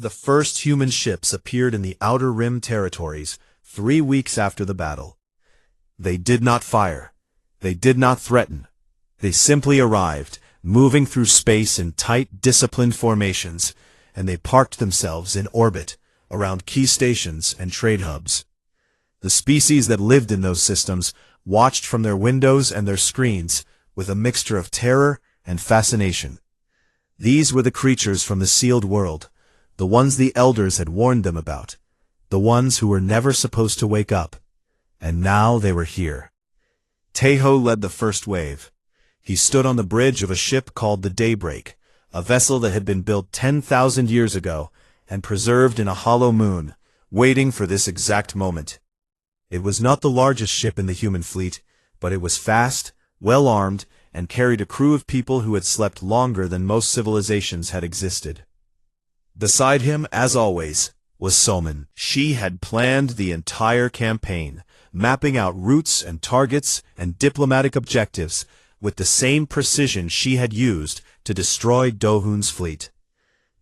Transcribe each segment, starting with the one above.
The first human ships appeared in the Outer Rim territories 3 weeks after the battle. They did not fire. They did not threaten. They simply arrived, moving through space in tight, disciplined formations, and they parked themselves in orbit around key stations and trade hubs. The species that lived in those systems watched from their windows and their screens with a mixture of terror and fascination. These were the creatures from the sealed world, the ones the elders had warned them about, the ones who were never supposed to wake up. And now they were here. Tejo led the first wave. He stood on the bridge of a ship called the Daybreak, a vessel that had been built 10,000 years ago and preserved in a hollow moon, waiting for this exact moment. It was not the largest ship in the human fleet, but it was fast, well-armed, and carried a crew of people who had slept longer than most civilizations had existed. Beside him, as always, was Soman. She had planned the entire campaign, mapping out routes and targets and diplomatic objectives with the same precision she had used to destroy Dohun's fleet.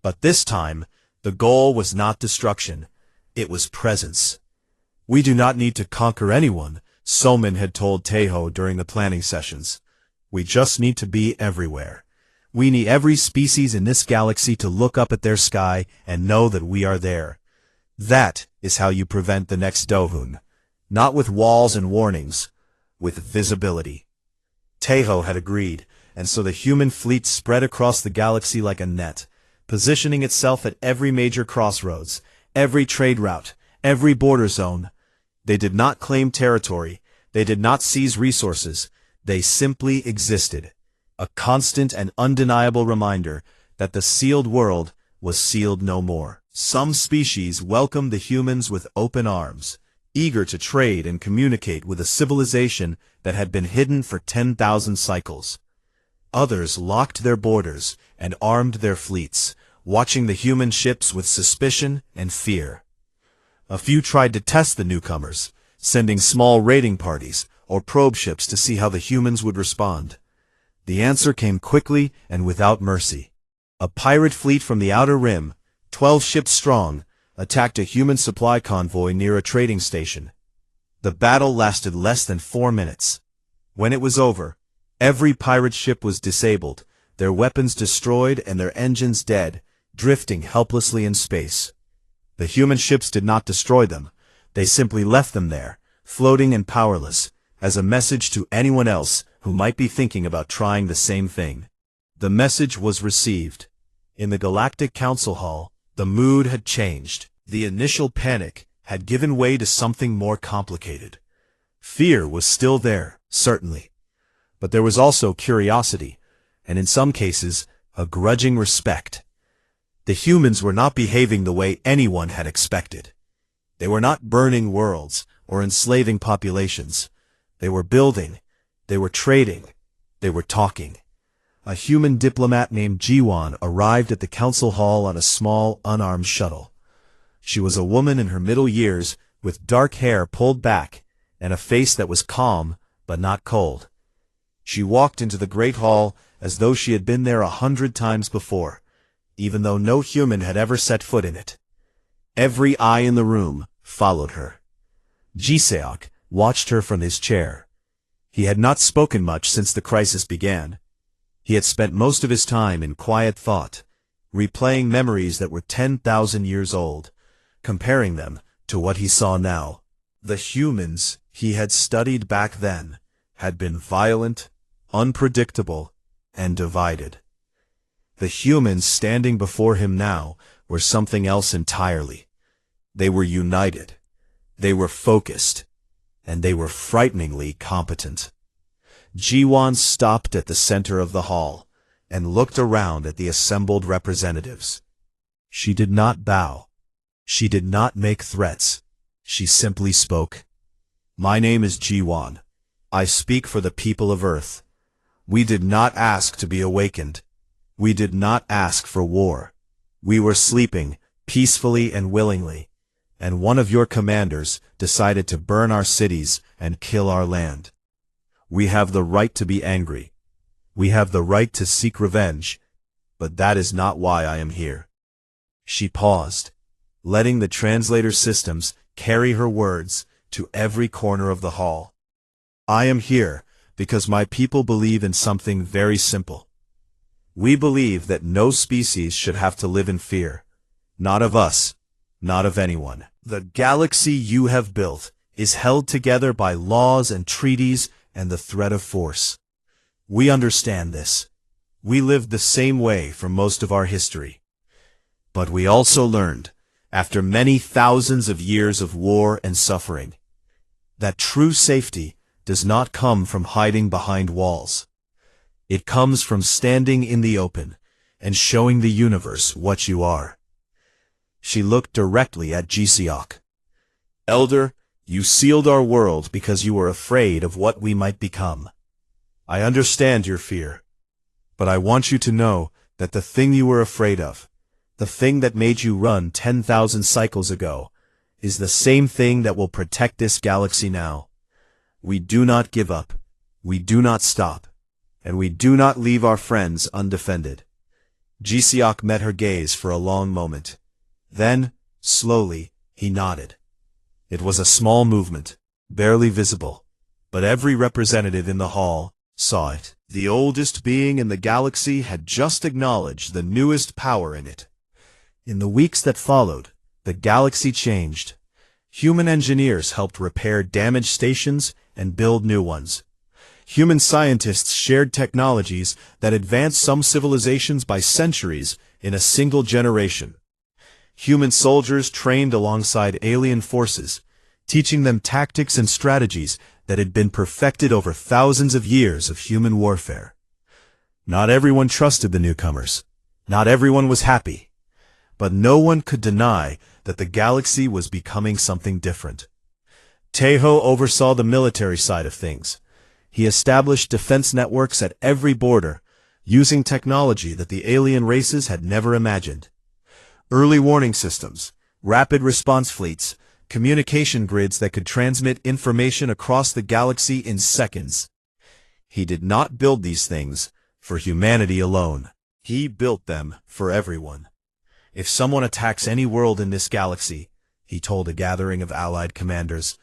But this time, the goal was not destruction, it was presence. "We do not need to conquer anyone," Soman had told Tejo during the planning sessions. "We just need to be everywhere. We need every species in this galaxy to look up at their sky and know that we are there. That is how you prevent the next Dohun. Not with walls and warnings, with visibility." Tejo had agreed, and so the human fleet spread across the galaxy like a net, positioning itself at every major crossroads, every trade route, every border zone. They did not claim territory, they did not seize resources, they simply existed. A constant and undeniable reminder that the sealed world was sealed no more. Some species welcomed the humans with open arms, eager to trade and communicate with a civilization that had been hidden for 10,000 cycles. Others locked their borders and armed their fleets, watching the human ships with suspicion and fear. A few tried to test the newcomers, sending small raiding parties or probe ships to see how the humans would respond. The answer came quickly and without mercy. A pirate fleet from the Outer Rim, 12 ships strong, attacked a human supply convoy near a trading station. The battle lasted less than 4 minutes. When it was over, every pirate ship was disabled, their weapons destroyed and their engines dead, drifting helplessly in space. The human ships did not destroy them, they simply left them there, floating and powerless, as a message to anyone else who might be thinking about trying the same thing. The message was received. In the Galactic Council Hall, the mood had changed. The initial panic had given way to something more complicated. Fear was still there, certainly. But there was also curiosity, and in some cases, a grudging respect. The humans were not behaving the way anyone had expected. They were not burning worlds or enslaving populations. They were building, they were trading, they were talking. A human diplomat named Jiwan arrived at the council hall on a small, unarmed shuttle. She was a woman in her middle years, with dark hair pulled back, and a face that was calm, but not cold. She walked into the great hall as though she had been there 100 times before, even though no human had ever set foot in it. Every eye in the room followed her. Jiseok watched her from his chair. He had not spoken much since the crisis began. He had spent most of his time in quiet thought, replaying memories that were 10,000 years old, comparing them to what he saw now. The humans he had studied back then had been violent, unpredictable, and divided. The humans standing before him now were something else entirely. They were united, they were focused, and they were frighteningly competent. Jiwan stopped at the center of the hall and looked around at the assembled representatives. She did not bow. She did not make threats. She simply spoke. "My name is Jiwan. I speak for the people of Earth. We did not ask to be awakened. We did not ask for war. We were sleeping, peacefully and willingly, and one of your commanders decided to burn our cities and kill our land. We have the right to be angry. We have the right to seek revenge, but that is not why I am here." She paused, letting the translator systems carry her words to every corner of the hall. I am here because my people believe in something very simple. We believe that no species should have to live in fear. Not of us, not of anyone. The galaxy you have built is held together by laws and treaties and the threat of force. We understand this. We lived the same way for most of our history. But we also learned, after many thousands of years of war and suffering, that true safety does not come from hiding behind walls. It comes from standing in the open and showing the universe what you are. She looked directly at Giseok. Elder, you sealed our world because you were afraid of what we might become. I understand your fear, but I want you to know that the thing you were afraid of, the thing that made you run 10,000 cycles ago, is the same thing that will protect this galaxy now. We do not give up, we do not stop, and we do not leave our friends undefended. Giseok met her gaze for a long moment. Then, slowly, he nodded. It was a small movement, barely visible, but every representative in the hall saw it. The oldest being in the galaxy had just acknowledged the newest power in it. In the weeks that followed, the galaxy changed. Human engineers helped repair damaged stations and build new ones. Human scientists shared technologies that advanced some civilizations by centuries in a single generation. Human soldiers trained alongside alien forces, teaching them tactics and strategies that had been perfected over thousands of years of human warfare. Not everyone trusted the newcomers. Not everyone was happy. But no one could deny that the galaxy was becoming something different. Tejo oversaw the military side of things. He established defense networks at every border, using technology that the alien races had never imagined. Early warning systems, rapid response fleets, communication grids that could transmit information across the galaxy in seconds. He did not build these things for humanity alone. He built them for everyone. If someone attacks any world in this galaxy, he told a gathering of allied commanders,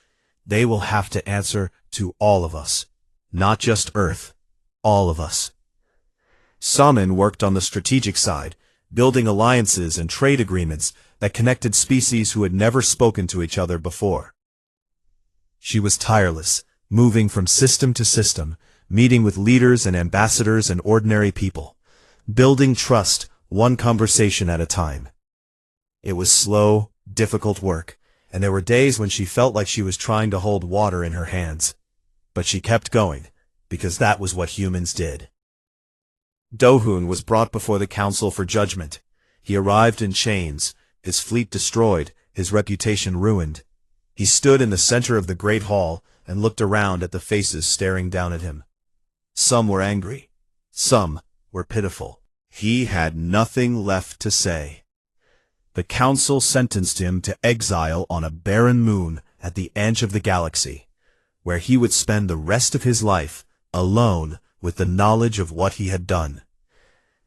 they will have to answer to all of us. Not just Earth, all of us. Samin worked on the strategic side, building alliances and trade agreements that connected species who had never spoken to each other before. She was tireless, moving from system to system, meeting with leaders and ambassadors and ordinary people, building trust one conversation at a time. It was slow, difficult work, and there were days when she felt like she was trying to hold water in her hands. But she kept going, because that was what humans did. Dohun was brought before the council for judgment. He arrived in chains, his fleet destroyed, his reputation ruined. He stood in the center of the great hall and looked around at the faces staring down at him. Some were angry. Some were pitiful. He had nothing left to say. The council sentenced him to exile on a barren moon at the edge of the galaxy, where he would spend the rest of his life alone with the knowledge of what he had done.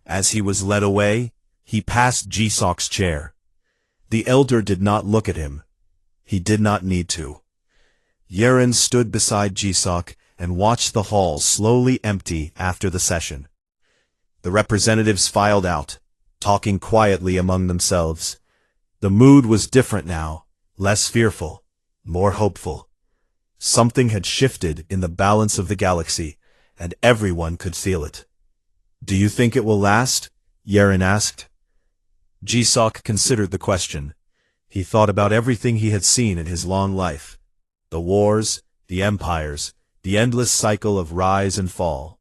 As he was led away, he passed Giseok's chair. The elder did not look at him. He did not need to. Yeren stood beside Giseok and watched the hall slowly empty after the session. The representatives filed out, talking quietly among themselves. The mood was different now, less fearful, more hopeful. Something had shifted in the balance of the galaxy, and everyone could feel it. Do you think it will last? Yeren asked. Giseok considered the question. He thought about everything he had seen in his long life. The wars, the empires, the endless cycle of rise and fall.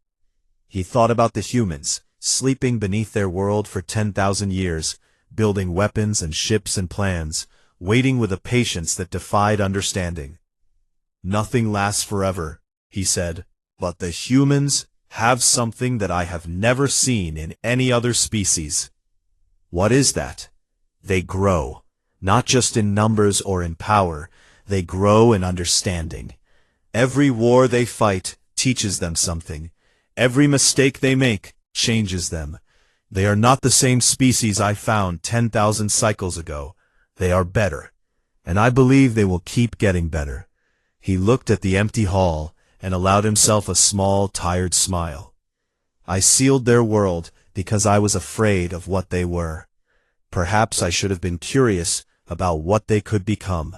He thought about the humans, sleeping beneath their world for 10,000 years, building weapons and ships and plans, waiting with a patience that defied understanding. Nothing lasts forever, he said, but the humans have something that I have never seen in any other species. What is that? They grow, not just in numbers or in power, they grow in understanding. Every war they fight teaches them something. Every mistake they make changes them. They are not the same species I found 10,000 cycles ago. They are better, and I believe they will keep getting better. He looked at the empty hall and allowed himself a small, tired smile. I sealed their world because I was afraid of what they were. Perhaps I should have been curious about what they could become.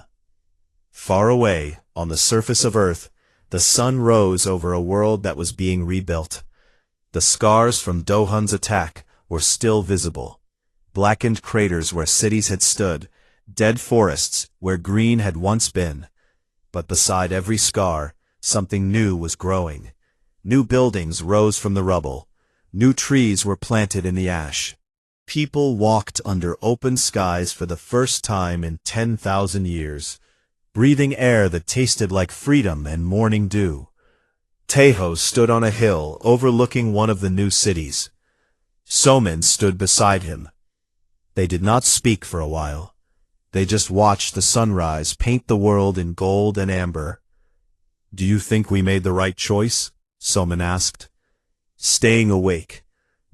Far away, on the surface of Earth, the sun rose over a world that was being rebuilt. The scars from Dohun's attack were still visible. Blackened craters where cities had stood, dead forests where green had once been. But beside every scar, something new was growing. New buildings rose from the rubble. New trees were planted in the ash. People walked under open skies for the first time in 10,000 years, breathing air that tasted like freedom and morning dew. Tejo stood on a hill overlooking one of the new cities. Somin stood beside him. They did not speak for a while. They just watched the sunrise paint the world in gold and amber. "Do you think we made the right choice?" Somin asked. "Staying awake.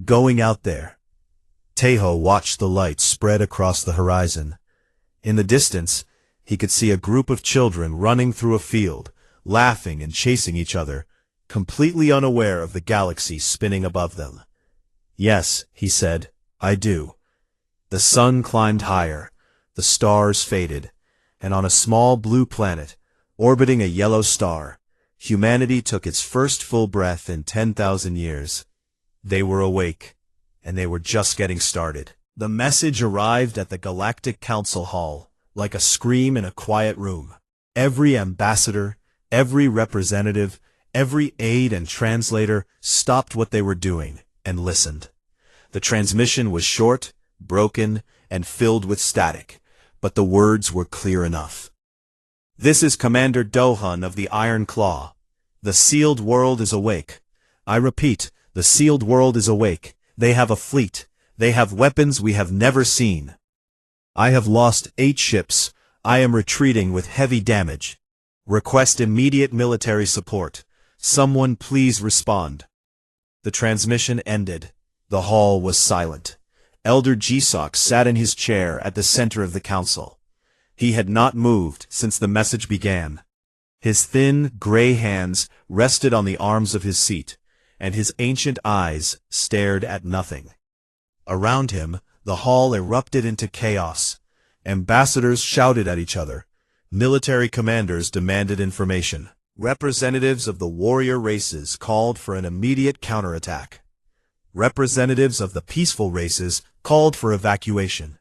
Going out there." Tejo watched the light spread across the horizon. In the distance, he could see a group of children running through a field, laughing and chasing each other, completely unaware of the galaxy spinning above them. "Yes," he said, "I do." The sun climbed higher, the stars faded, and on a small blue planet, orbiting a yellow star, humanity took its first full breath in 10,000 years. They were awake, and they were just getting started. The message arrived at the Galactic Council Hall, like a scream in a quiet room. Every ambassador, every representative, every aide and translator stopped what they were doing and listened. The transmission was short, broken, and filled with static, but the words were clear enough. "This is Commander Dohun of the Iron Claw. The sealed world is awake. I repeat, the sealed world is awake. They have a fleet. They have weapons we have never seen. I have lost 8 ships. I am retreating with heavy damage. Request immediate military support. Someone please respond." The transmission ended. The hall was silent. Elder Jisok sat in his chair at the center of the council. He had not moved since the message began. His thin, gray hands rested on the arms of his seat, and his ancient eyes stared at nothing. Around him, the hall erupted into chaos. Ambassadors shouted at each other. Military commanders demanded information. Representatives of the warrior races called for an immediate counterattack. Representatives of the peaceful races called for evacuation.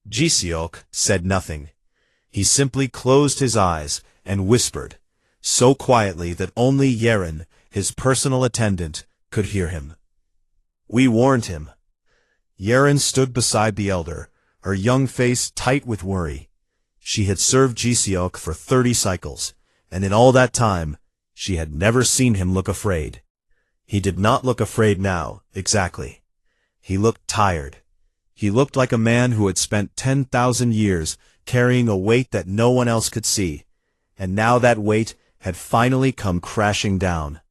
Jisiok said nothing. He simply closed his eyes and whispered, so quietly that only Yeren, his personal attendant, could hear him. "We warned him." Yeren stood beside the elder, her young face tight with worry. She had served Jisiok for 30 cycles, and in all that time, she had never seen him look afraid. He did not look afraid now, exactly. He looked tired. He looked like a man who had spent 10,000 years carrying a weight that no one else could see, and now that weight had finally come crashing down.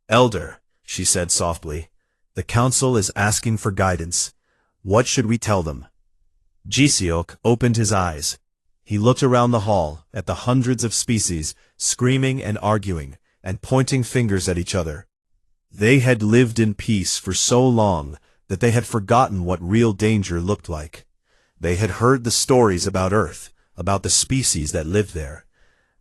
"Elder," she said softly, "the council is asking for guidance. What should we tell them?" Jisiok opened his eyes. He looked around the hall at the hundreds of species, screaming and arguing, and pointing fingers at each other. They had lived in peace for so long that they had forgotten what real danger looked like. They had heard the stories about Earth, about the species that lived there,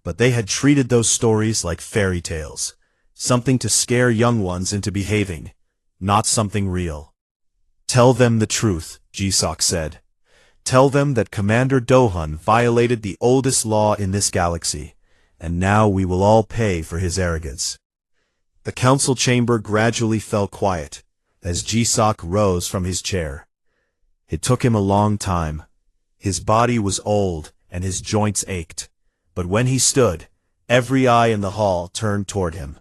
but they had treated those stories like fairy tales, something to scare young ones into behaving, not something real. "Tell them the truth," Jisok said. "Tell them that Commander Dohun violated the oldest law in this galaxy, and now we will all pay for his arrogance." The council chamber gradually fell quiet as Jisok rose from his chair. It took him a long time. His body was old and his joints ached, but when he stood, every eye in the hall turned toward him.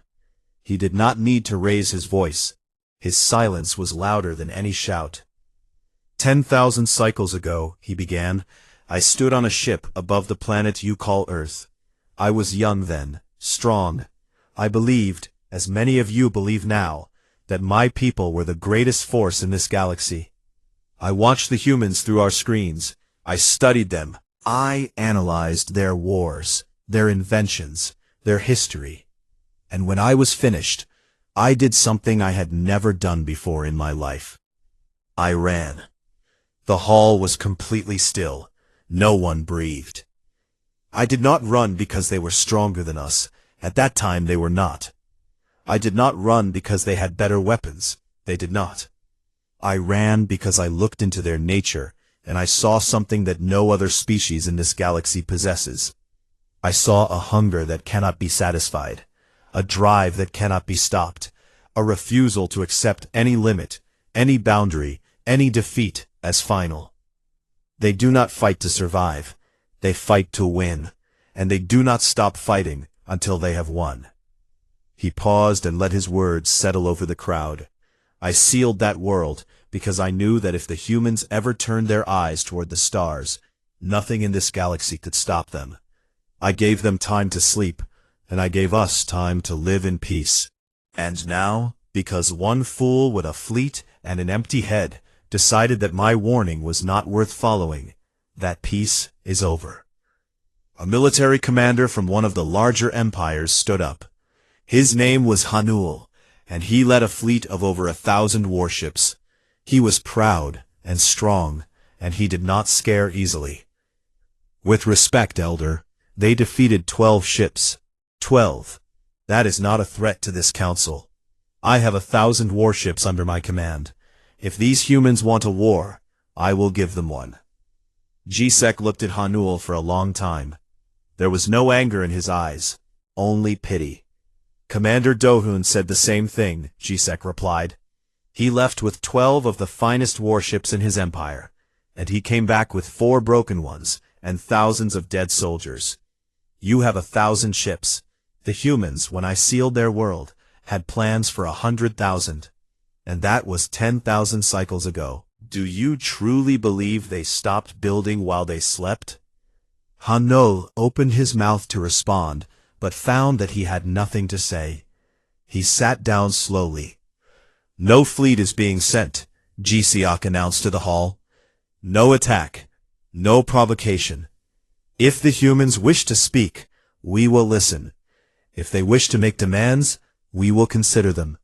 He did not need to raise his voice. His silence was louder than any shout. 10,000 cycles ago," he began, "I stood on a ship above the planet you call Earth. I was young then, strong. I believed, as many of you believe now, that my people were the greatest force in this galaxy. I watched the humans through our screens. I studied them. I analyzed their wars, their inventions, their history. And when I was finished, I did something I had never done before in my life. I ran. The hall was completely still. No one breathed. I did not run because they were stronger than us. At that time they were not. I did not run because they had better weapons. They did not. I ran because I looked into their nature, and I saw something that no other species in this galaxy possesses. I saw a hunger that cannot be satisfied, a drive that cannot be stopped, a refusal to accept any limit, any boundary, any defeat as final. They do not fight to survive. They fight to win, and they do not stop fighting until they have won. He paused and let his words settle over the crowd. I sealed that world because I knew that if the humans ever turned their eyes toward the stars, nothing in this galaxy could stop them. I gave them time to sleep, and I gave us time to live in peace. And now, because one fool with a fleet and an empty head decided that my warning was not worth following, that peace is over. A military commander from one of the larger empires stood up. His name was Hanul, and he led a fleet of over 1,000 warships. He was proud and strong, and he did not scare easily. With respect, Elder, they defeated 12 ships. 12. That is not a threat to this council. I have 1,000 warships under my command. If these humans want a war, I will give them one. Gisek looked at Hanul for a long time. There was no anger in his eyes, only pity. Commander Dohun said the same thing, Gisek replied. He left with 12 of the finest warships in his empire, and he came back with 4 broken ones and thousands of dead soldiers. You have 1,000 ships. The humans, when I sealed their world, had plans for 100,000, and that was 10,000 cycles ago. Do you truly believe they stopped building while they slept? Hanul opened his mouth to respond, but found that he had nothing to say. He sat down slowly. No fleet is being sent, Gisek announced to the hall. No attack, no provocation. If the humans wish to speak, we will listen. If they wish to make demands, we will consider them.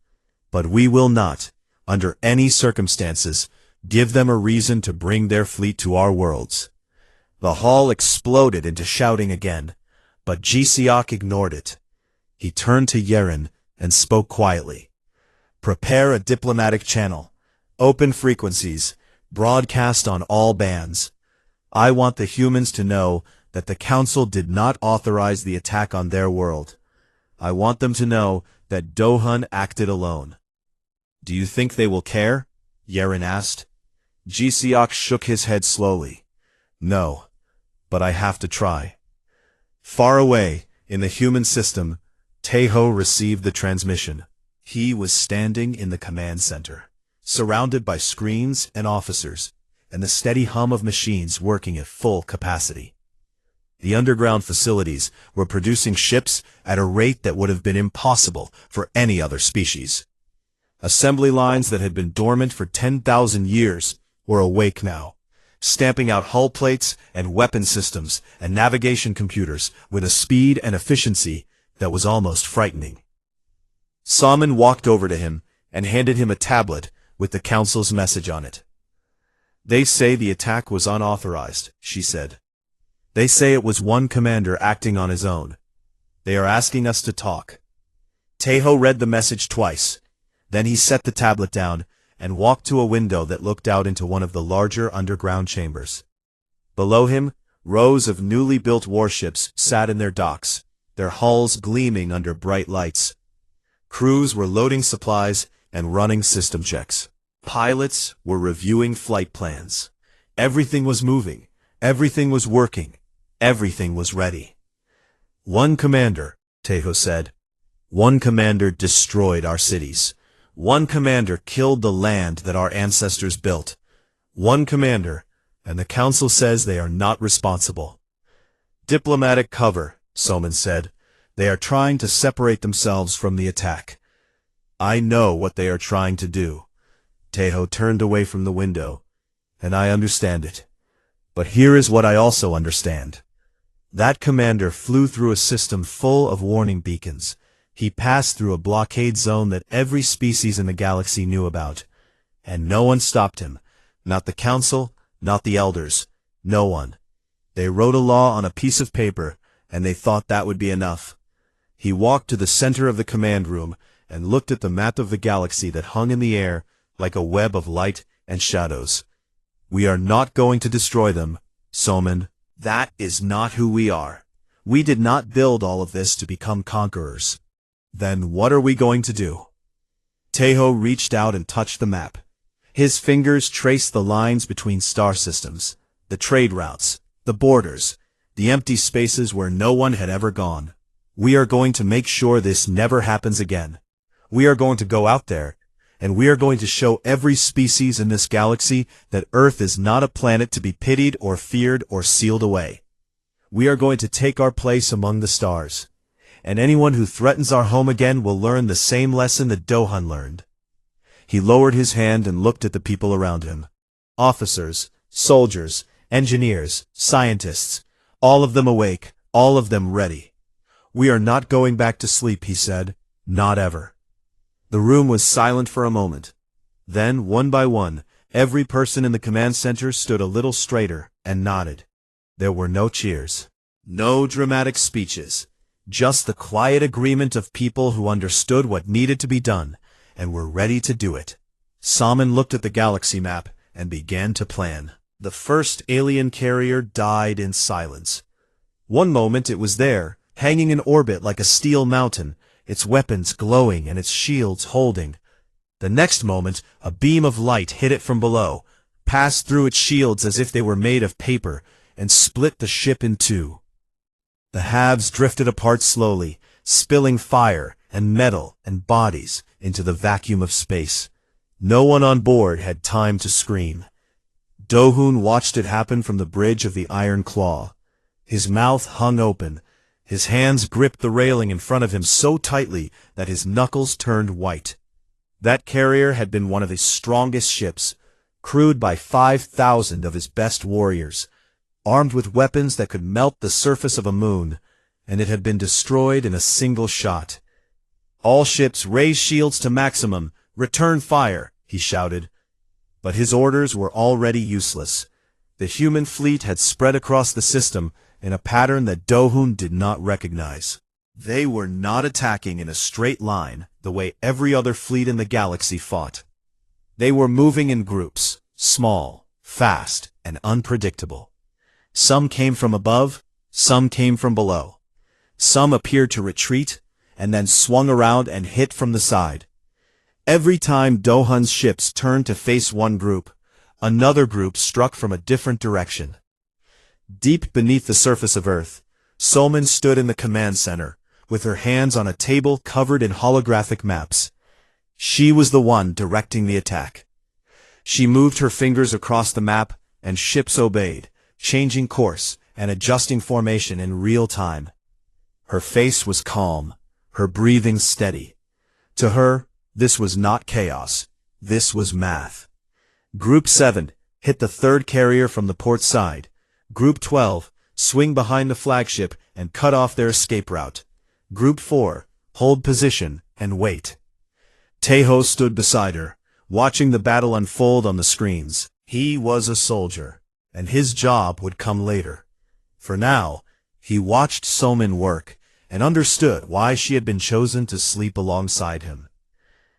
But we will not, under any circumstances, give them a reason to bring their fleet to our worlds. The hall exploded into shouting again, but Gisek ignored it. He turned to Yeren and spoke quietly. Prepare a diplomatic channel. Open frequencies. Broadcast on all bands. I want the humans to know that the Council did not authorize the attack on their world. I want them to know that Dohun acted alone. Do you think they will care? Yeren asked. Gisek shook his head slowly. No, but I have to try. Far away, in the human system, Taeho received the transmission. He was standing in the command center, surrounded by screens and officers, and the steady hum of machines working at full capacity. The underground facilities were producing ships at a rate that would have been impossible for any other species. Assembly lines that had been dormant for 10,000 years were awake now, stamping out hull plates and weapon systems and navigation computers with a speed and efficiency that was almost frightening. Salmon walked over to him and handed him a tablet with the Council's message on it. They say the attack was unauthorized, she said. They say it was one commander acting on his own. They are asking us to talk. Taeho read the message twice. Then he set the tablet down and walked to a window that looked out into one of the larger underground chambers. Below him, rows of newly built warships sat in their docks, their hulls gleaming under bright lights. Crews were loading supplies and running system checks. Pilots were reviewing flight plans. Everything was moving. Everything was working. Everything was ready. One commander, Taeho said. One commander destroyed our cities. One commander killed the land that our ancestors built. One commander, and the Council says they are not responsible. Diplomatic cover, Soman said. They are trying to separate themselves from the attack. I know what they are trying to do. Taeho turned away from the window. And I understand it. But here is what I also understand. That commander flew through a system full of warning beacons. He passed through a blockade zone that every species in the galaxy knew about. And no one stopped him. Not the council, not the elders. No one. They wrote a law on a piece of paper, and they thought that would be enough. He walked to the center of the command room and looked at the map of the galaxy that hung in the air like a web of light and shadows. We are not going to destroy them, Soman. That is not who we are. We did not build all of this to become conquerors. Then what are we going to do? Taeho reached out and touched the map. His fingers traced the lines between star systems, the trade routes, the borders, the empty spaces where no one had ever gone. We are going to make sure this never happens again. We are going to go out there, and we are going to show every species in this galaxy that Earth is not a planet to be pitied or feared or sealed away. We are going to take our place among the stars, and anyone who threatens our home again will learn the same lesson that Dohun learned. He lowered his hand and looked at the people around him. Officers, soldiers, engineers, scientists, all of them awake, all of them ready. We are not going back to sleep, he said. Not ever. The room was silent for a moment. Then, one by one, every person in the command center stood a little straighter and nodded. There were no cheers. No dramatic speeches. Just the quiet agreement of people who understood what needed to be done and were ready to do it. Salmon looked at the galaxy map and began to plan. The first alien carrier died in silence. One moment it was there, hanging in orbit like a steel mountain, its weapons glowing and its shields holding. The next moment, a beam of light hit it from below, passed through its shields as if they were made of paper, and split the ship in two. The halves drifted apart slowly, spilling fire and metal and bodies into the vacuum of space. No one on board had time to scream. Dohun watched it happen from the bridge of the Iron Claw. His mouth hung open. His hands gripped the railing in front of him so tightly that his knuckles turned white. That carrier had been one of his strongest ships, crewed by 5,000 of his best warriors, armed with weapons that could melt the surface of a moon, and it had been destroyed in a single shot. All ships raise shields to maximum, return fire, he shouted. But his orders were already useless. The human fleet had spread across the system in a pattern that Dohun did not recognize. They were not attacking in a straight line the way every other fleet in the galaxy fought. They were moving in groups, small, fast, and unpredictable. Some came from above, some came from below. Some appeared to retreat, and then swung around and hit from the side. Every time Dohun's ships turned to face one group, another group struck from a different direction. Deep beneath the surface of Earth, Solman stood in the command center, with her hands on a table covered in holographic maps. She was the one directing the attack. She moved her fingers across the map, and ships obeyed, changing course and adjusting formation in real time. Her face was calm, her breathing steady. To her, this was not chaos. This was math. Group 7 hit the third carrier from the port side. Group 12 swing behind the flagship and cut off their escape route. Group 4 hold position and wait. Taeho stood beside her, watching the battle unfold on the screens. He was a soldier, and his job would come later. For now, he watched Soman work and understood why she had been chosen to sleep alongside him.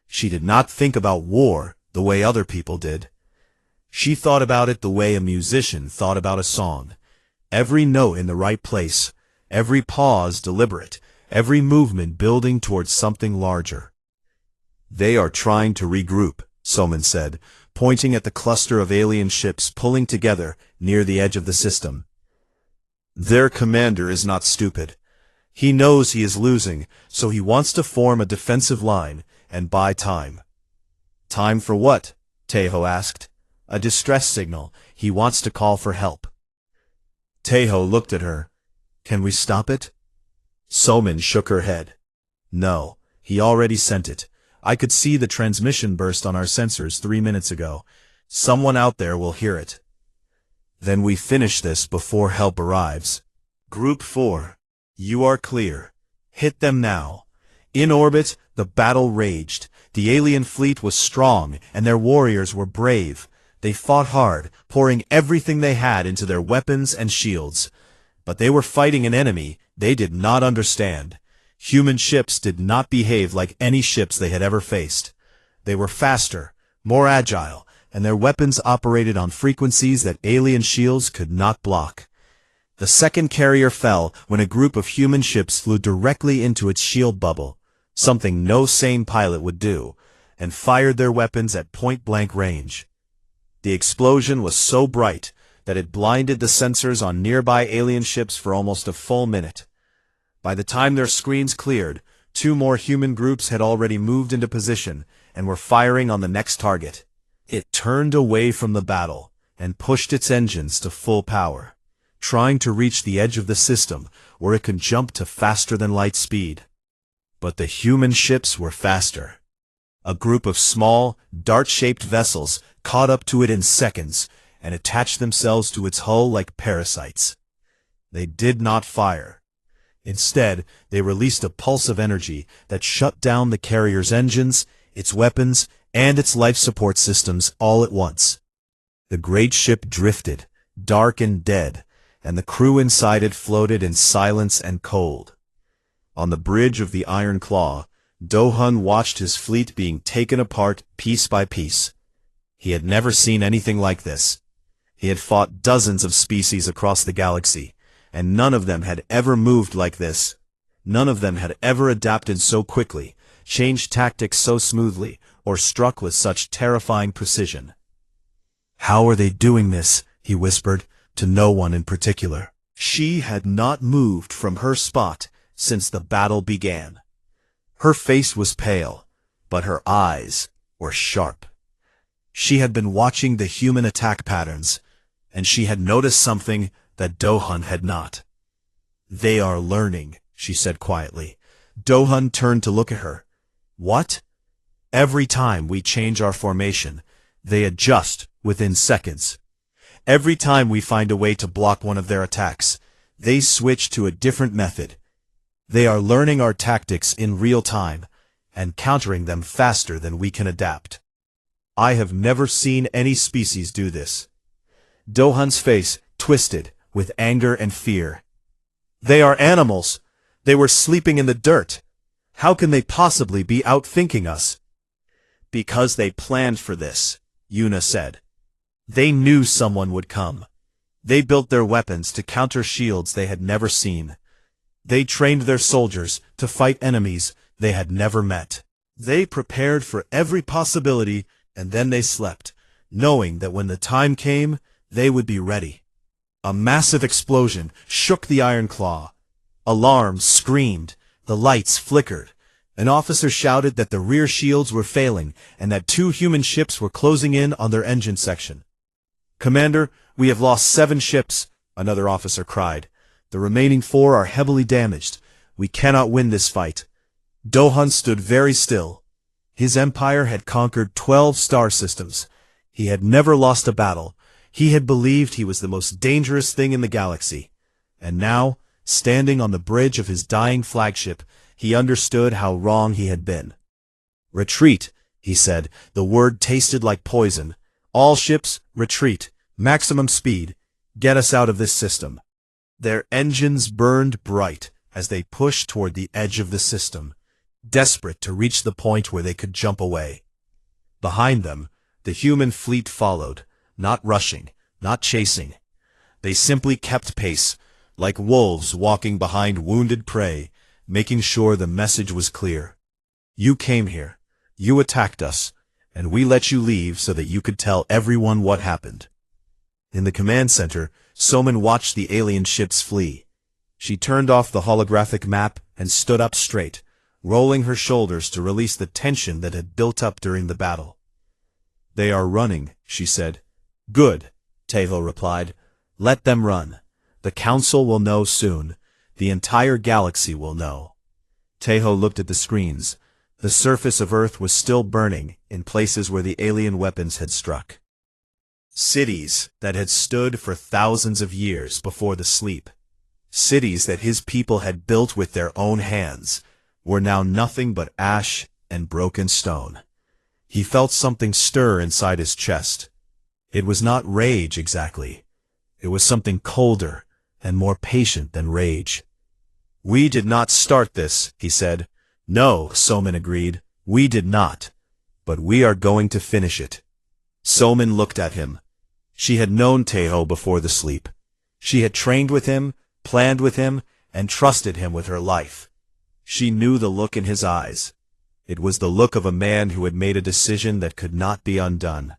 She did not think about war the way other people did. She thought about it the way a musician thought about a song. Every note in the right place, every pause deliberate, every movement building towards something larger. They are trying to regroup, Soman said, pointing at the cluster of alien ships pulling together near the edge of the system. Their commander is not stupid. He knows he is losing, so he wants to form a defensive line and buy time. Time for what? Taeho asked. A distress signal. He wants to call for help. Taeho looked at her. Can we stop it? Soman shook her head. No, he already sent it. I could see the transmission burst on our sensors 3 minutes ago. Someone out there will hear it. Then we finish this before help arrives. Group 4. You are clear. Hit them now. In orbit, the battle raged. The alien fleet was strong, and their warriors were brave. They fought hard, pouring everything they had into their weapons and shields. But they were fighting an enemy they did not understand. Human ships did not behave like any ships they had ever faced. They were faster, more agile, and their weapons operated on frequencies that alien shields could not block. The second carrier fell when a group of human ships flew directly into its shield bubble, something no sane pilot would do, and fired their weapons at point-blank range. The explosion was so bright that it blinded the sensors on nearby alien ships for almost a full minute. By the time their screens cleared, 2 more human groups had already moved into position and were firing on the next target. It turned away from the battle and pushed its engines to full power, trying to reach the edge of the system where it could jump to faster-than-light speed. But the human ships were faster. A group of small, dart-shaped vessels caught up to it in seconds and attached themselves to its hull like parasites. They did not fire. Instead, they released a pulse of energy that shut down the carrier's engines, its weapons, and its life support systems all at once. The great ship drifted, dark and dead, and the crew inside it floated in silence and cold. On the bridge of the Iron Claw, Do-hun watched his fleet being taken apart piece by piece. He had never seen anything like this. He had fought dozens of species across the galaxy, and none of them had ever moved like this. None of them had ever adapted so quickly, changed tactics so smoothly, or struck with such terrifying precision. "How are they doing this?" he whispered, to no one in particular. She had not moved from her spot since the battle began. Her face was pale, but her eyes were sharp. She had been watching the human attack patterns, and she had noticed something that Do-hun had not. "They are learning," she said quietly. Do-hun turned to look at her. "What?" "Every time we change our formation, they adjust within seconds. Every time we find a way to block one of their attacks, they switch to a different method. They are learning our tactics in real time, and countering them faster than we can adapt. I have never seen any species do this." Do-hun's face twisted with anger and fear. "They are animals. They were sleeping in the dirt. How can they possibly be outthinking us?" "Because they planned for this," Yuna said. "They knew someone would come. They built their weapons to counter shields they had never seen. They trained their soldiers to fight enemies they had never met. They prepared for every possibility, and then they slept, knowing that when the time came, they would be ready." A massive explosion shook the Iron Claw. Alarms screamed, the lights flickered. An officer shouted that the rear shields were failing and that 2 human ships were closing in on their engine section. "Commander, we have lost 7 ships," another officer cried. "The remaining 4 are heavily damaged. We cannot win this fight." Do-hun stood very still. His empire had conquered 12 star systems. He had never lost a battle. He had believed he was the most dangerous thing in the galaxy. And now, standing on the bridge of his dying flagship, he understood how wrong he had been. "Retreat," he said. The word tasted like poison. "All ships, retreat. Maximum speed. Get us out of this system." Their engines burned bright as they pushed toward the edge of the system, desperate to reach the point where they could jump away. Behind them, the human fleet followed, not rushing, not chasing. They simply kept pace, like wolves walking behind wounded prey, making sure the message was clear. "You came here, you attacked us, and we let you leave so that you could tell everyone what happened." In the command center, Soman watched the alien ships flee. She turned off the holographic map and stood up straight, rolling her shoulders to release the tension that had built up during the battle. "They are running," she said. "Good," Teho replied. "Let them run. The Council will know soon. The entire galaxy will know." Teho looked at the screens. The surface of Earth was still burning in places where the alien weapons had struck. Cities that had stood for thousands of years before the sleep, cities that his people had built with their own hands, were now nothing but ash and broken stone. He felt something stir inside his chest. It was not rage exactly. It was something colder and more patient than rage. "We did not start this," he said. "No," Soman agreed. "We did not. But we are going to finish it." Soman looked at him. She had known Teho before the sleep. She had trained with him, planned with him, and trusted him with her life. She knew the look in his eyes. It was the look of a man who had made a decision that could not be undone.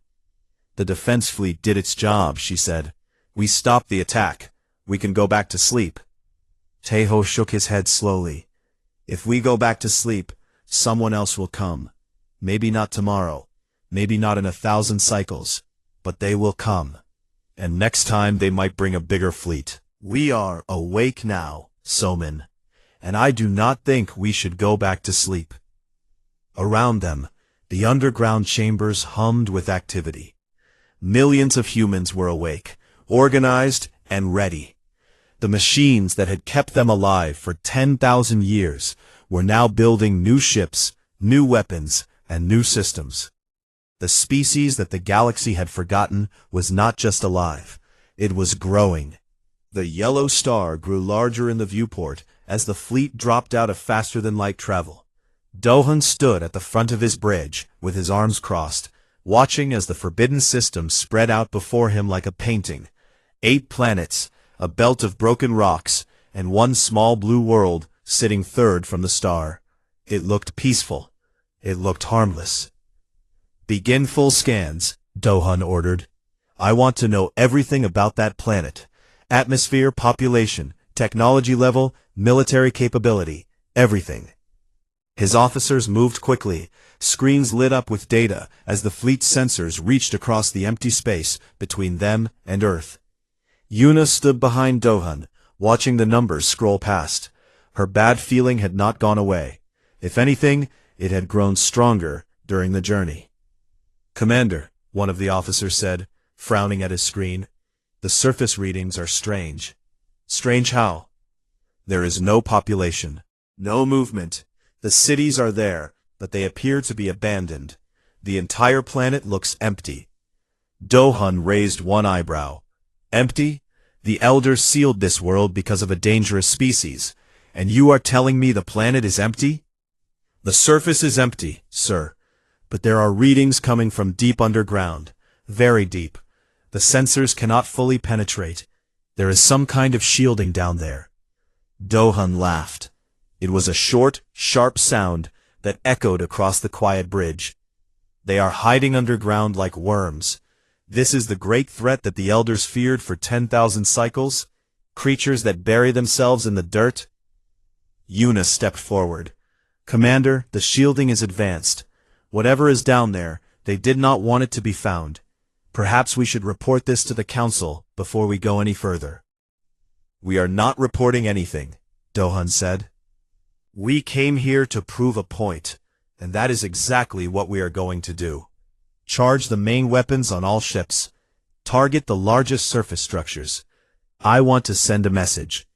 "The defense fleet did its job," she said. "We stopped the attack. We can go back to sleep." Teho shook his head slowly. "If we go back to sleep, someone else will come. Maybe not tomorrow. Maybe not in 1,000 cycles. But they will come. And next time they might bring a bigger fleet. We are awake now, Soman. And I do not think we should go back to sleep." Around them, the underground chambers hummed with activity. Millions of humans were awake, organized, and ready. The machines that had kept them alive for 10,000 years were now building new ships, new weapons, and new systems. The species that the galaxy had forgotten was not just alive, it was growing. The yellow star grew larger in the viewport as the fleet dropped out of faster-than-light travel. Dohun stood at the front of his bridge, with his arms crossed, watching as the forbidden system spread out before him like a painting. 8 planets, a belt of broken rocks, and one small blue world sitting third from the star. It looked peaceful. It looked harmless. "Begin full scans," Dohun ordered. "I want to know everything about that planet. Atmosphere, population, technology level, military capability, everything." His officers moved quickly. Screens lit up with data as the fleet's sensors reached across the empty space between them and Earth. Yuna stood behind Dohun, watching the numbers scroll past. Her bad feeling had not gone away. If anything, it had grown stronger during the journey. "Commander," one of the officers said, frowning at his screen, "the surface readings are strange." "Strange how?" "There is no population. No movement. The cities are there, but they appear to be abandoned. The entire planet looks empty." Dohun raised one eyebrow. "Empty? The Elders sealed this world because of a dangerous species, and you are telling me the planet is empty?" "The surface is empty, sir, but there are readings coming from deep underground, very deep. The sensors cannot fully penetrate. There is some kind of shielding down there." Dohun laughed. It was a short, sharp sound that echoed across the quiet bridge. "They are hiding underground like worms. This is the great threat that the Elders feared for 10,000 cycles? Creatures that bury themselves in the dirt?" Yuna stepped forward. "Commander, the shielding is advanced. Whatever is down there, they did not want it to be found. Perhaps we should report this to the Council before we go any further." "We are not reporting anything," Dohun said. "We came here to prove a point, and that is exactly what we are going to do. Charge the main weapons on all ships. Target the largest surface structures. I want to send a message."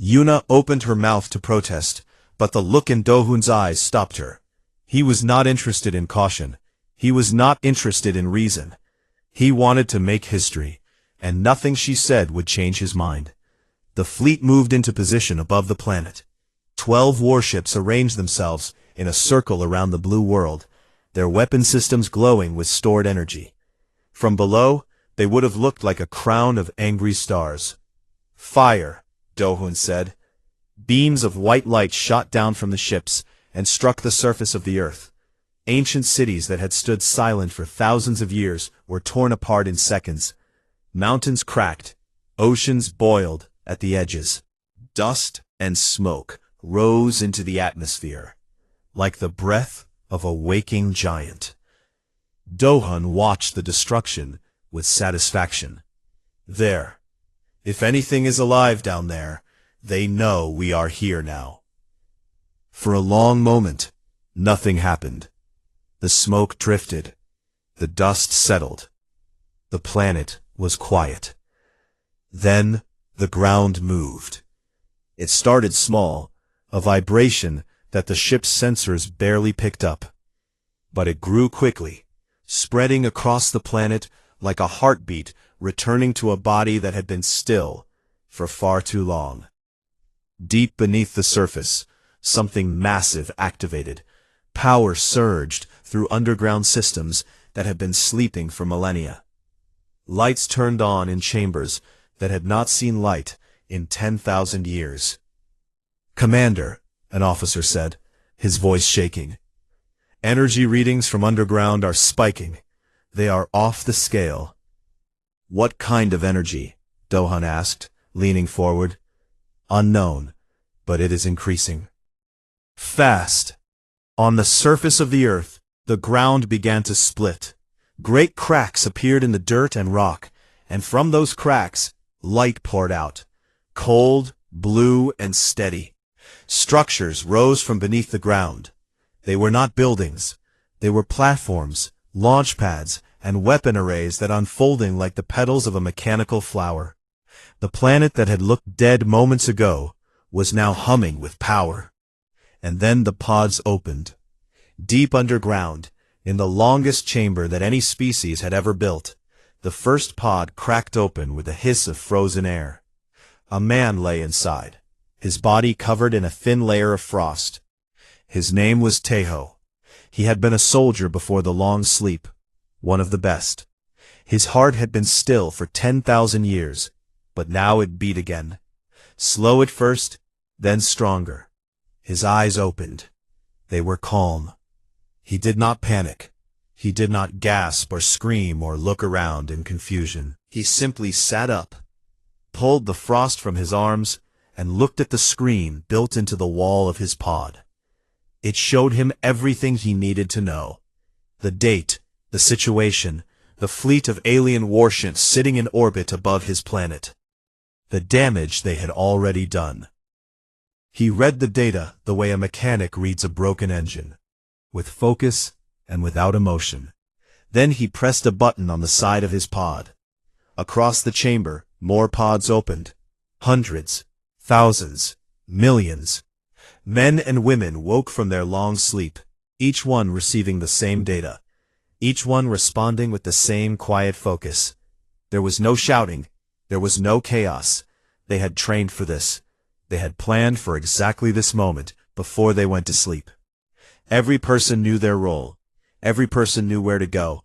Yuna opened her mouth to protest, but the look in Dohun's eyes stopped her. He was not interested in caution. He was not interested in reason. He wanted to make history, and nothing she said would change his mind. The fleet moved into position above the planet. 12 warships arranged themselves in a circle around the blue world, their weapon systems glowing with stored energy. From below, they would have looked like a crown of angry stars. "Fire," Dohun said. Beams of white light shot down from the ships and struck the surface of the Earth. Ancient cities that had stood silent for thousands of years were torn apart in seconds. Mountains cracked, oceans boiled at the edges. Dust and smoke rose into the atmosphere, like the breath of a waking giant. Dohun watched the destruction with satisfaction. There. If anything is alive down there, they know we are here now. For a long moment, Nothing happened. The smoke drifted. The dust settled. The planet was quiet. Then the ground moved. It started small, a vibration that the ship's sensors barely picked up. But it grew quickly, spreading across the planet like a heartbeat returning to a body that had been still for far too long. Deep beneath the surface, something massive activated. Power surged through underground systems that had been sleeping for millennia. Lights turned on in chambers that had not seen light in 10,000 years. "Commander," an officer said, his voice shaking. "Energy readings from underground are spiking. They are off the scale." "What kind of energy?" Dohan asked, leaning forward. "Unknown, but it is increasing. Fast." On the surface of the earth, the ground began to split. Great cracks appeared in the dirt and rock, and from those cracks, light poured out. Cold, blue, and steady. Structures rose from beneath the ground. They were not buildings. They were platforms, launch pads, and weapon arrays that unfolding like the petals of a mechanical flower. The planet that had looked dead moments ago was now humming with power. And then the pods opened. Deep underground, in the longest chamber that any species had ever built, the first pod cracked open with a hiss of frozen air. A man lay inside, his body covered in a thin layer of frost. His name was Tejo. He had been a soldier before the long sleep, one of the best. His heart had been still for 10,000 years, but now it beat again. Slow at first, then stronger. His eyes opened. They were calm. He did not panic. He did not gasp or scream or look around in confusion. He simply sat up, pulled the frost from his arms, and looked at the screen built into the wall of his pod. It showed him everything he needed to know. The date, the situation, the fleet of alien warships sitting in orbit above his planet. The damage they had already done. He read the data the way a mechanic reads a broken engine, with focus and without emotion. Then he pressed a button on the side of his pod. Across the chamber, more pods opened. Hundreds, thousands, millions. Men and women woke from their long sleep, each one receiving the same data, each one responding with the same quiet focus. There was no shouting, there was no chaos. They had trained for this. They had planned for exactly this moment before they went to sleep. Every person knew their role. Every person knew where to go.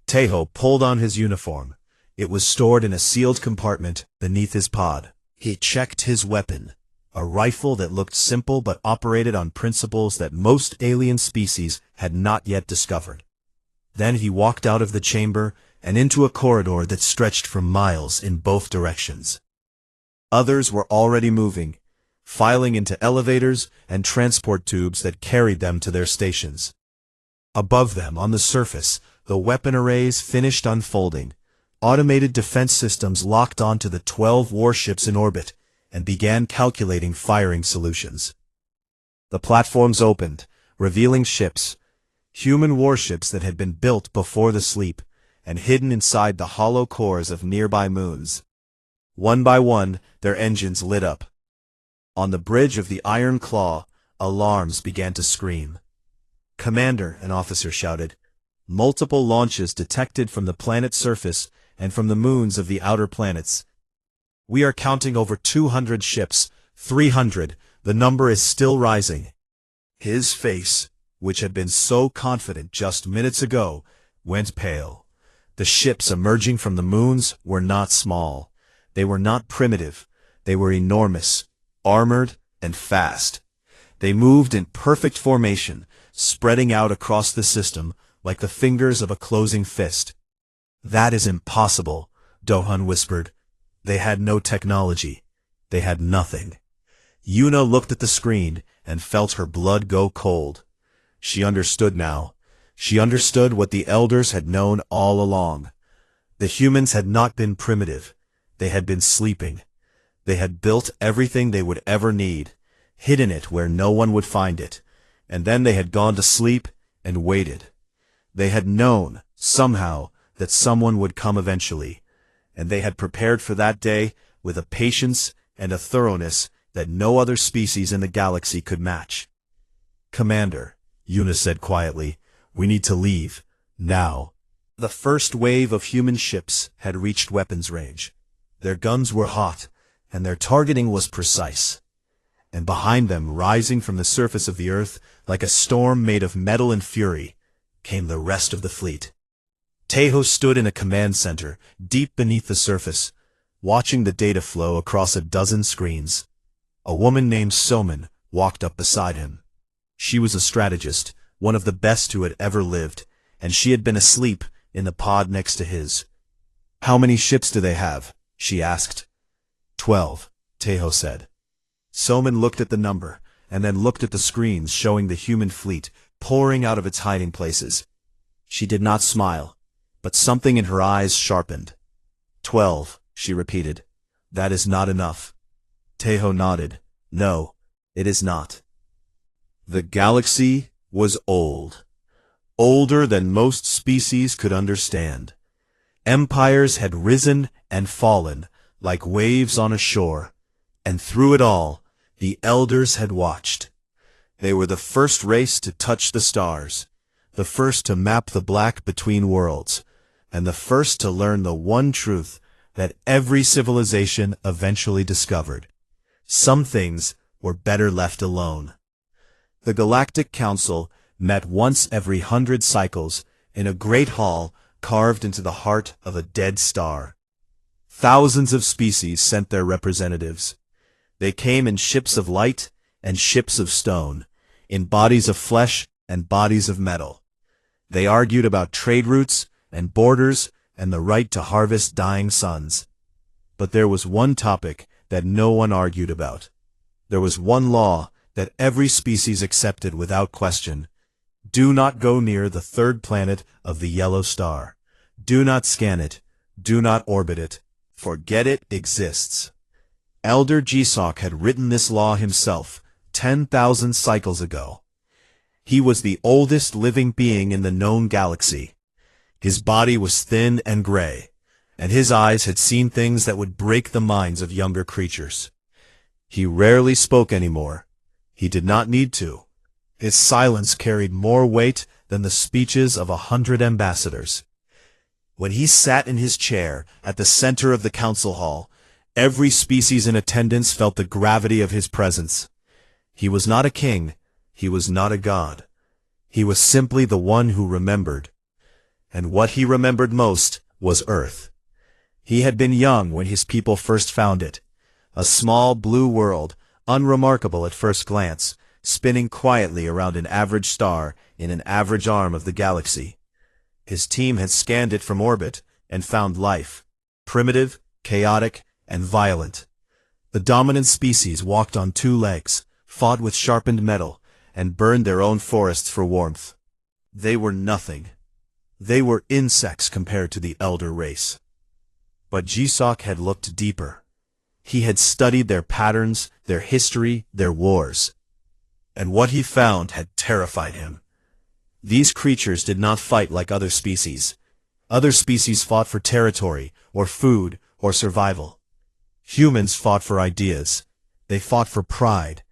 Tejo pulled on his uniform. It was stored in a sealed compartment beneath his pod. He checked his weapon, a rifle that looked simple but operated on principles that most alien species had not yet discovered. Then he walked out of the chamber and into a corridor that stretched for miles in both directions. Others were already moving, filing into elevators and transport tubes that carried them to their stations. Above them, on the surface, the weapon arrays finished unfolding. Automated defense systems locked onto the 12 warships in orbit and began calculating firing solutions. The platforms opened, revealing ships, human warships that had been built before the sleep and hidden inside the hollow cores of nearby moons. One by one, their engines lit up. On the bridge of the Iron Claw, alarms began to scream. "Commander," an officer shouted. "Multiple launches detected from the planet's surface and from the moons of the outer planets. We are counting over 200 ships, 300. The number is still rising." His face, which had been so confident just minutes ago, went pale. The ships emerging from the moons were not small. They were not primitive. They were enormous, armored, and fast. They moved in perfect formation, spreading out across the system like the fingers of a closing fist. "That is impossible," Dohan whispered. They had no technology. They had nothing. Yuna looked at the screen and felt her blood go cold. She understood now. She understood what the elders had known all along. The humans had not been primitive. They had been sleeping. They had built everything they would ever need, hidden it where no one would find it. And then they had gone to sleep and waited. They had known, somehow, that someone would come eventually, and they had prepared for that day with a patience and a thoroughness that no other species in the galaxy could match. "Commander," Eunice said quietly, "we need to leave, now." The first wave of human ships had reached weapons range. Their guns were hot, and their targeting was precise. And behind them, rising from the surface of the earth, like a storm made of metal and fury, came the rest of the fleet. Tejo stood in a command center, deep beneath the surface, watching the data flow across a dozen screens. A woman named Soman walked up beside him. She was a strategist, one of the best who had ever lived, and she had been asleep in the pod next to his. "How many ships do they have?" she asked. 12, Tejo said. Soman looked at the number, and then looked at the screens showing the human fleet pouring out of its hiding places. She did not smile, but something in her eyes sharpened. 12, she repeated. "That is not enough." Tejo nodded. "No, it is not." The galaxy was old. Older than most species could understand. Empires had risen and fallen like waves on a shore, and through it all, the elders had watched. They were the first race to touch the stars, the first to map the black between worlds, and the first to learn the one truth that every civilization eventually discovered. Some things were better left alone. The Galactic Council met once every 100 cycles in a great hall carved into the heart of a dead star. Thousands of species sent their representatives. They came in ships of light and ships of stone, in bodies of flesh and bodies of metal. They argued about trade routes and borders and the right to harvest dying suns. But there was one topic that no one argued about. There was one law that every species accepted without question. Do not go near the third planet of the yellow star. Do not scan it. Do not orbit it. Forget it exists. Elder Gsok had written this law himself 10,000 cycles ago. He was the oldest living being in the known galaxy. His body was thin and gray, and his eyes had seen things that would break the minds of younger creatures. He rarely spoke anymore. He did not need to. His silence carried more weight than the speeches of 100 ambassadors. When he sat in his chair at the center of the council hall, every species in attendance felt the gravity of his presence. He was not a king. He was not a god. He was simply the one who remembered. And what he remembered most was Earth. He had been young when his people first found it. A small blue world, unremarkable at first glance, spinning quietly around an average star in an average arm of the galaxy. His team had scanned it from orbit and found life, primitive, chaotic, and violent. The dominant species walked on 2 legs, fought with sharpened metal, and burned their own forests for warmth. They were nothing. They were insects compared to the elder race. But Gsok had looked deeper. He had studied their patterns, their history, their wars. And what he found had terrified him. These creatures did not fight like other species. Other species fought for territory, or food, or survival. Humans fought for ideas. They fought for pride.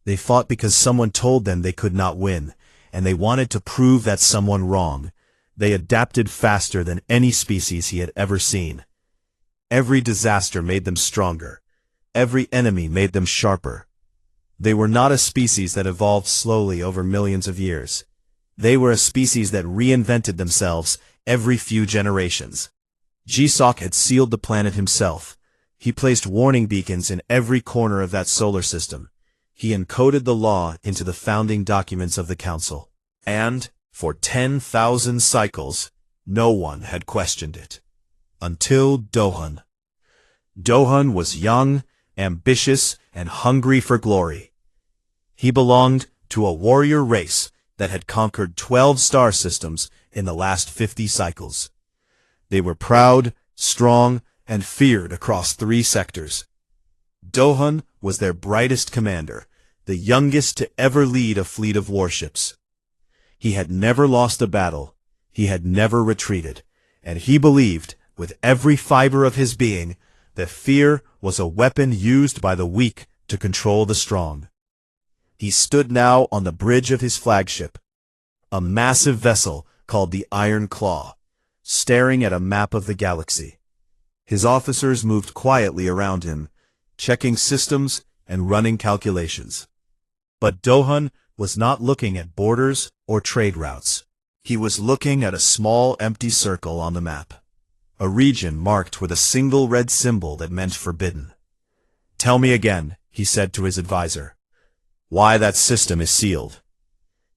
They fought because someone told them they could not win, and they wanted to prove that someone wrong. They adapted faster than any species he had ever seen. Every disaster made them stronger. Every enemy made them sharper. They were not a species that evolved slowly over millions of years. They were a species that reinvented themselves every few generations. Gsok had sealed the planet himself. He placed warning beacons in every corner of that solar system. He encoded the law into the founding documents of the Council. And, for 10,000 cycles, no one had questioned it. Until Dohun. Dohun was young, ambitious, and hungry for glory. He belonged to a warrior race that had conquered 12 star systems in the last 50 cycles. They were proud, strong, and feared across 3 sectors. Dohun was their brightest commander, the youngest to ever lead a fleet of warships. He had never lost a battle, he had never retreated, and he believed, with every fiber of his being, that fear was a weapon used by the weak to control the strong. He stood now on the bridge of his flagship, a massive vessel called the Iron Claw, staring at a map of the galaxy. His officers moved quietly around him, checking systems and running calculations. But Dohun was not looking at borders or trade routes. He was looking at a small empty circle on the map, a region marked with a single red symbol that meant forbidden. "Tell me again," he said to his advisor, "why that system is sealed."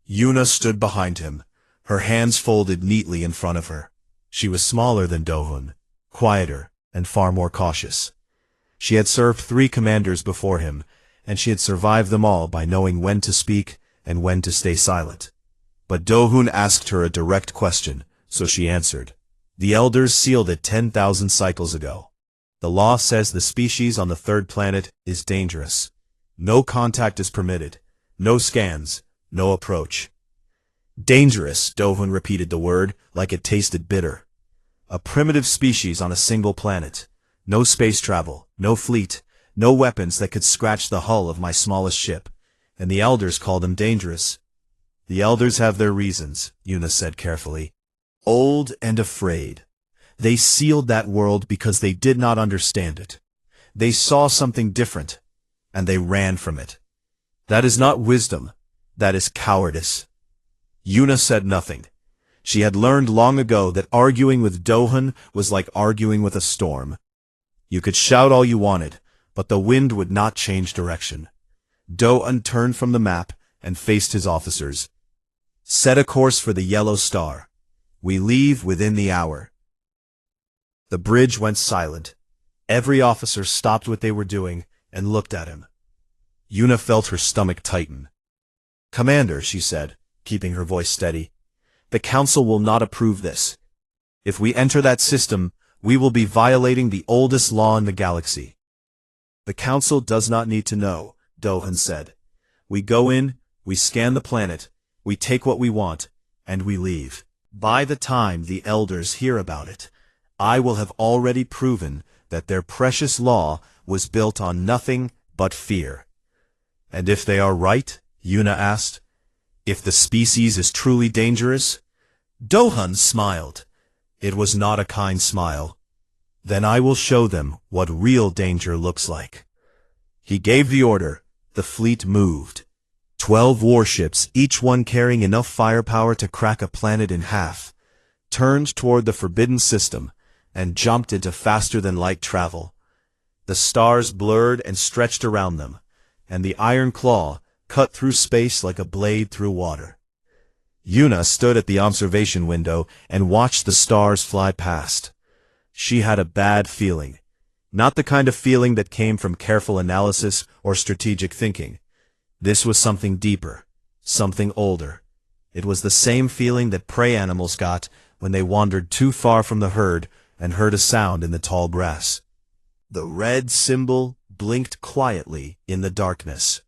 Yuna stood behind him, her hands folded neatly in front of her. She was smaller than Dohun, quieter, and far more cautious. She had served 3 commanders before him, and she had survived them all by knowing when to speak and when to stay silent. But Dohun asked her a direct question, so she answered. "The Elders sealed it 10,000 cycles ago. The law says the species on the 3rd planet is dangerous. No contact is permitted, no scans, no approach." Dangerous, Dohun repeated the word like it tasted bitter. A primitive species on a single planet. No space travel, no fleet, no weapons that could scratch the hull of my smallest ship. And the Elders call them dangerous. "The Elders have their reasons," Yuna said carefully. "Old and afraid. They sealed that world because they did not understand it. They saw something different, and they ran from it. That is not wisdom. That is cowardice." Yuna said nothing. She had learned long ago that arguing with Dohun was like arguing with a storm. You could shout all you wanted, but the wind would not change direction. Dohun turned from the map and faced his officers. "Set a course for the Yellow Star. We leave within the hour." The bridge went silent. Every officer stopped what they were doing and looked at him. Yuna felt her stomach tighten. "Commander," she said, keeping her voice steady, "the Council will not approve this. If we enter that system, we will be violating the oldest law in the galaxy." "The Council does not need to know," Dohun said. "We go in, we scan the planet, we take what we want, and we leave. By the time the Elders hear about it, I will have already proven that their precious law was built on nothing but fear." "And if they are right?" Yuna asked. "If the species is truly dangerous?" Dohun smiled. It was not a kind smile. "Then I will show them what real danger looks like." He gave the order. The fleet moved. 12 warships, each one carrying enough firepower to crack a planet in half, turned toward the forbidden system and jumped into faster-than-light travel. The stars blurred and stretched around them, and the Iron Claw cut through space like a blade through water. Yuna stood at the observation window and watched the stars fly past. She had a bad feeling. Not the kind of feeling that came from careful analysis or strategic thinking. This was something deeper, something older. It was the same feeling that prey animals got when they wandered too far from the herd and heard a sound in the tall grass. The red symbol blinked quietly in the darkness.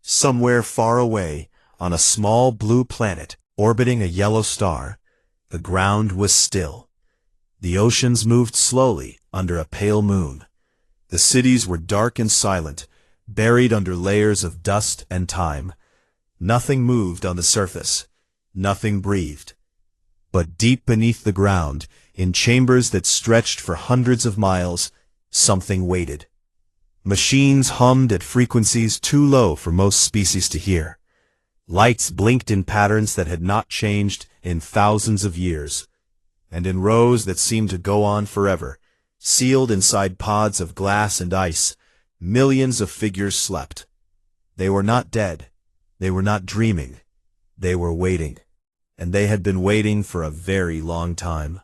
Somewhere far away, on a small blue planet orbiting a yellow star, the ground was still. The oceans moved slowly under a pale moon. The cities were dark and silent, buried under layers of dust and time. Nothing moved on the surface. Nothing breathed. But deep beneath the ground, in chambers that stretched for hundreds of miles, something waited. Machines hummed at frequencies too low for most species to hear. Lights blinked in patterns that had not changed in thousands of years, and in rows that seemed to go on forever, sealed inside pods of glass and ice, millions of figures slept. They were not dead. They were not dreaming. They were waiting. And they had been waiting for a very long time.